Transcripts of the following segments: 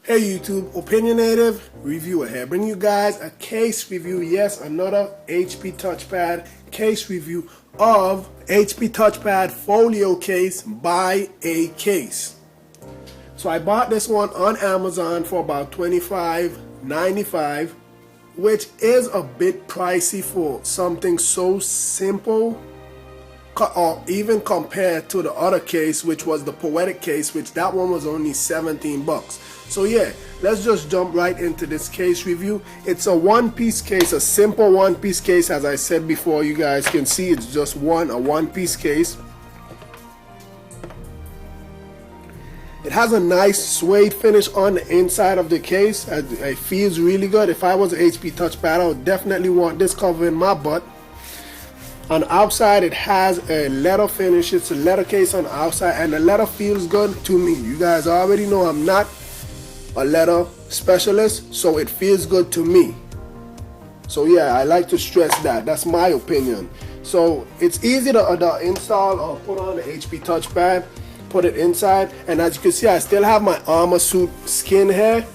Hey YouTube, Opinionative Reviewer here, bringing you guys a case review. Yes, another HP TouchPad case review of HP TouchPad Folio Case by Acase. So I bought this one on Amazon for about $25.95, which is a bit pricey for something so simple, or even compared to the other case, which was the Poetic case, which that one was only 17 bucks. So yeah, let's just jump right into this case review. It's a one-piece case, a simple one-piece case. As I said before, you guys can see it's just a one-piece case. It has a nice suede finish on the inside of the case. It feels really good. If I was an HP TouchPad, I would definitely want this covering my butt. On the outside, it has a leather finish. It's a leather case on the outside, and the leather feels good to me. You guys already know I'm not a leather specialist, so it feels good to me. So yeah, I like to stress that. That's my opinion. So it's easy to install or put on the HP TouchPad, put it inside, and as you can see, I still have my armor suit skin here.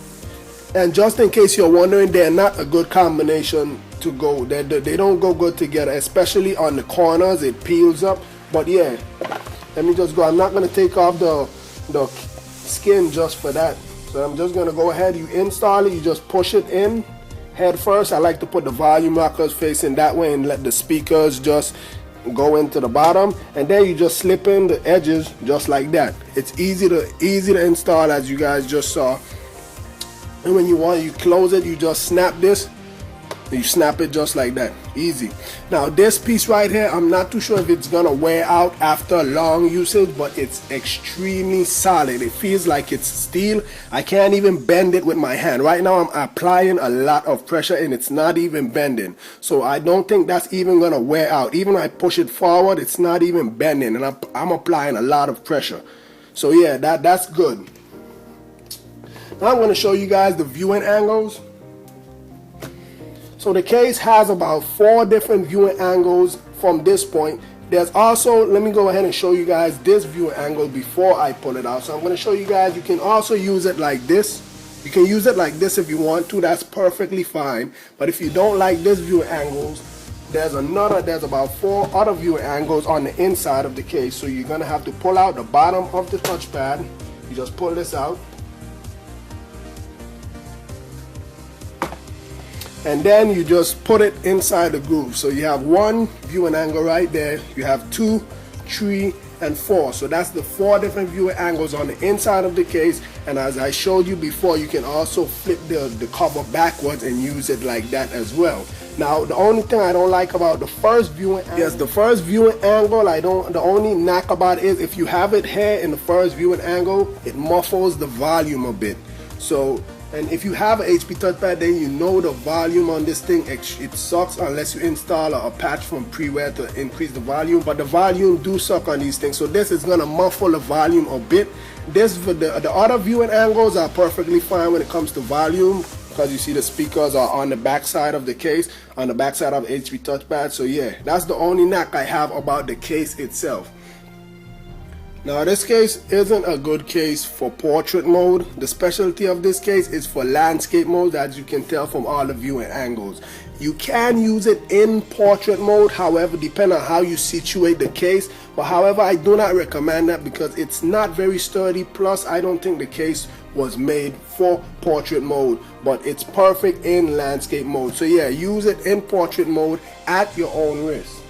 And just in case you're wondering, they're not a good combination to go. They don't go good together, especially on the corners. It peels up. But yeah, let me just go. I'm not going to take off the skin just for that. So I'm just going to go ahead. You install it. You just push it in head first. I like to put the volume rockers facing that way and let the speakers just go into the bottom, and then you just slip in the edges just like that. It's easy to install, as you guys just saw. And when you close it, you just snap this. You snap it just like that. Easy. Now this piece right here, I'm not too sure if it's gonna wear out after long usage, but it's extremely solid. It feels like it's steel. I can't even bend it with my hand. Right now I'm applying a lot of pressure and it's not even bending. So I don't think that's even gonna wear out. Even when I push it forward, it's not even bending, and I'm applying a lot of pressure. So yeah, that's good. Now I'm going to show you guys the viewing angles. So the case has about 4 different viewing angles from this point. There's also, let me go ahead and show you guys this viewing angle before I pull it out. So I'm going to show you guys, you can also use it like this. You can use it like this if you want to. That's perfectly fine. But if you don't like this viewing angles, there's about 4 other viewing angles on the inside of the case. So you're going to have to pull out the bottom of the touchpad. You just pull this out. And then you just put it inside the groove. So you have 1 viewing angle right there. You have 2, 3, and 4. So that's the 4 different viewing angles on the inside of the case. And as I showed you before, you can also flip the cover backwards and use it like that as well. Now the only thing I don't like about the first viewing angle, yes, the first viewing angle, the only knack about it is if you have it here in the first viewing angle, it muffles the volume a bit. So, and if you have an HP TouchPad, then you know the volume on this thing, it sucks unless you install a patch from Preware to increase the volume. But the volume do suck on these things, so this is gonna muffle the volume a bit. The other viewing angles are perfectly fine when it comes to volume, because you see the speakers are on the back side of the case, on the back side of HP TouchPad. So yeah, that's the only knack I have about the case itself. Now this case isn't a good case for portrait mode. The specialty of this case is for landscape mode, as you can tell from all the viewing angles. You can use it in portrait mode, however, depending on how you situate the case. But however, I do not recommend that because it's not very sturdy. Plus, I don't think the case was made for portrait mode, but it's perfect in landscape mode. So yeah, use it in portrait mode at your own risk.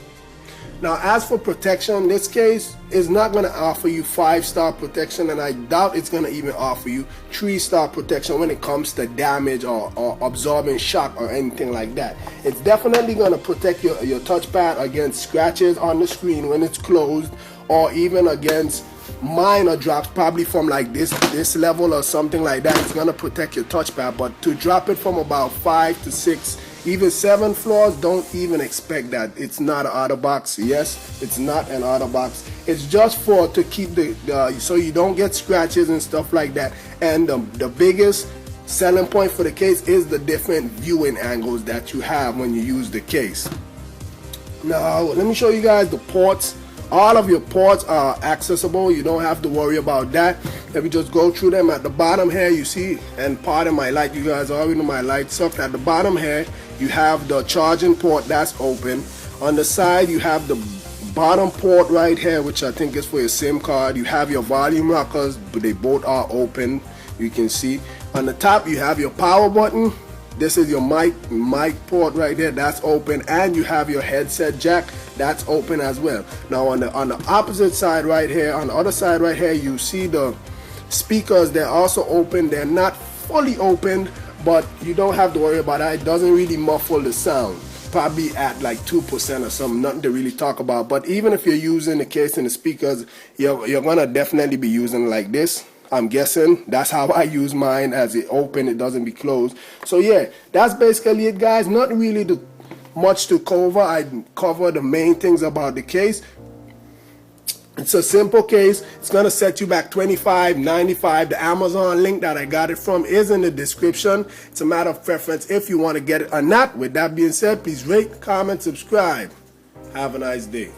Now as for protection, this case is not going to offer you 5-star protection, and I doubt it's going to even offer you 3-star protection when it comes to damage or absorbing shock or anything like that. It's definitely going to protect your touchpad against scratches on the screen when it's closed, or even against minor drops, probably from like this level or something like that. It's going to protect your touchpad, but to drop it from about 5 to 6, even 7 floors, don't even expect that. It's not an auto box. Yes, it's not an auto box. It's just to keep so you don't get scratches and stuff like that. And the biggest selling point for the case is the different viewing angles that you have when you use the case. Now let me show you guys the ports. All of your ports are accessible. You don't have to worry about that. Let me just go through them. At the bottom here, you see, and part of my light, you guys already know my light sucked. At the bottom here, you have the charging port that's open. On the side, you have the bottom port right here, which I think is for your SIM card. You have your volume rockers, but they both are open. You can see. On the top, you have your power button. This is your mic port right there, that's open, and you have your headset jack, that's open as well. Now on the opposite side right here, on the other side right here, you see the speakers. They're also open. They're not fully open, but you don't have to worry about that. It doesn't really muffle the sound. Probably at like 2% or something, nothing to really talk about. But even if you're using the case and the speakers, you're gonna definitely be using like this. I'm guessing that's how I use mine. As it open, it doesn't be closed. So yeah, that's basically it, guys. Not really much to cover. I cover the main things about the case. It's a simple case. It's gonna set you back $25.95. The Amazon link that I got it from is in the description. It's a matter of preference if you want to get it or not. With that being said, please rate, comment, subscribe. Have a nice day.